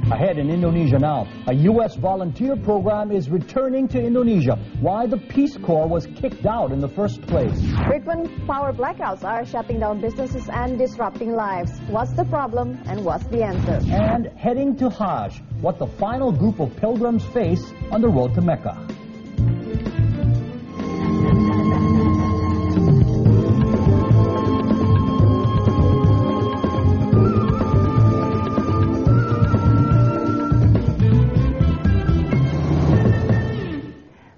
Ahead in Indonesia now, a U.S. volunteer program is returning to Indonesia. Why the Peace Corps was kicked out in the first place. Frequent power blackouts are shutting down businesses and disrupting lives. What's the problem and what's the answer? And heading to Hajj, what the final group of pilgrims face on the road to Mecca.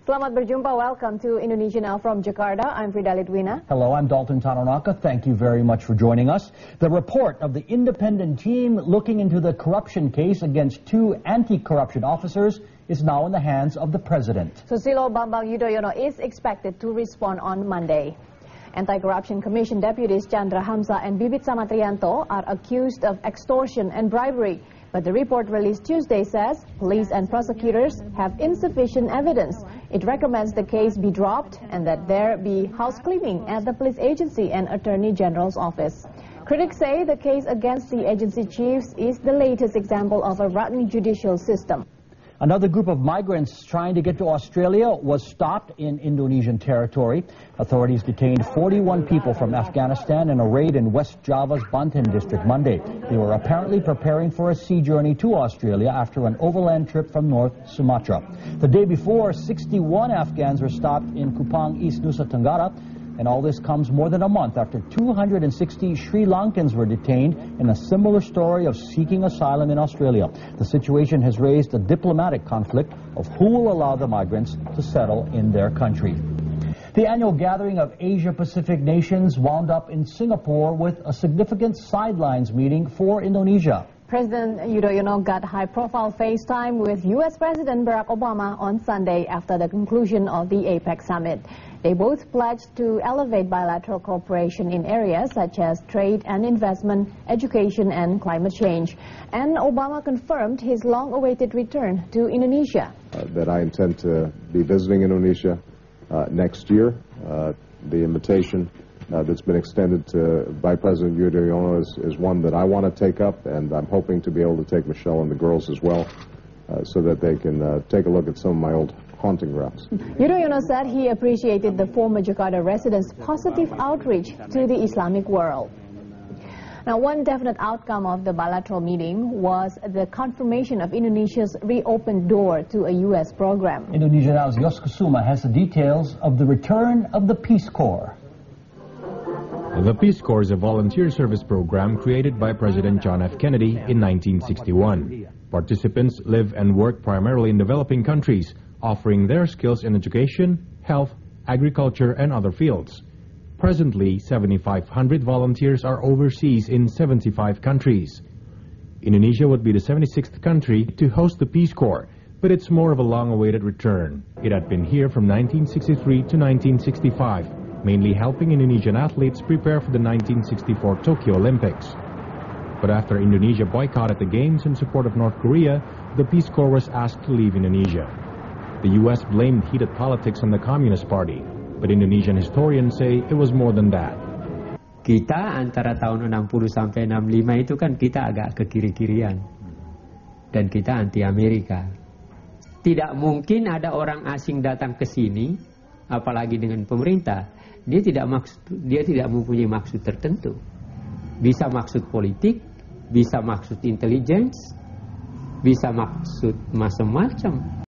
Selamat berjumpa. Welcome to Indonesia Now from Jakarta. I'm Frida Lidwina. Hello, I'm Dalton Tanonaka. Thank you very much for joining us. The report of the independent team looking into the corruption case against two anti-corruption officers is now in the hands of the president. Susilo Bambang Yudhoyono is expected to respond on Monday. Anti-Corruption Commission deputies Chandra Hamza and Bibit Samatrianto are accused of extortion and bribery. But the report released Tuesday says police and prosecutors have insufficient evidence. It recommends the case be dropped and that there be house cleaning at the police agency and Attorney General's office. Critics say the case against the agency chiefs is the latest example of a rotten judicial system. Another group of migrants trying to get to Australia was stopped in Indonesian territory. Authorities detained 41 people from Afghanistan in a raid in West Java's Banten district Monday. They were apparently preparing for a sea journey to Australia after an overland trip from North Sumatra. The day before, 61 Afghans were stopped in Kupang, East Nusa Tenggara. And all this comes more than a month after 260 Sri Lankans were detained in a similar story of seeking asylum in Australia. The situation has raised a diplomatic conflict of who will allow the migrants to settle in their country. The annual gathering of Asia-Pacific nations wound up in Singapore with a significant sidelines meeting for Indonesia. President Yudhoyono got high-profile FaceTime with U.S. President Barack Obama on Sunday after the conclusion of the APEC summit. They both pledged to elevate bilateral cooperation in areas such as trade and investment, education and climate change. And Obama confirmed his long-awaited return to Indonesia. That I intend to be visiting Indonesia next year. The invitation that's been extended by President Yudhoyono is one that I want to take up, and I'm hoping to be able to take Michelle and the girls as well so that they can take a look at some of my old haunting grounds. Yudhoyono said he appreciated the former Jakarta residents' positive outreach to the Islamic world. Now, one definite outcome of the bilateral meeting was the confirmation of Indonesia's reopened door to a U.S. program. Indonesia Now's Yos Kusuma has the details of the return of the Peace Corps. The Peace Corps is a volunteer service program created by President John F. Kennedy in 1961. Participants live and work primarily in developing countries, offering their skills in education, health, agriculture, and other fields. Presently, 7,500 volunteers are overseas in 75 countries. Indonesia would be the 76th country to host the Peace Corps, but it's more of a long-awaited return. It had been here from 1963 to 1965, mainly helping Indonesian athletes prepare for the 1964 Tokyo Olympics. But after Indonesia boycotted the Games in support of North Korea, the Peace Corps was asked to leave Indonesia. The U.S. blamed heated politics on the Communist Party, but Indonesian historians say it was more than that. Kita antara tahun 60 sampai 65 itu kan kita agak ke kiri-kirian. Dan kita anti-Amerika. Tidak mungkin ada orang asing datang ke sini, apalagi dengan pemerintah. Dia tidak mempunyai maksud tertentu. Bisa maksud politik, bisa maksud intelligence, bisa maksud macam-macam.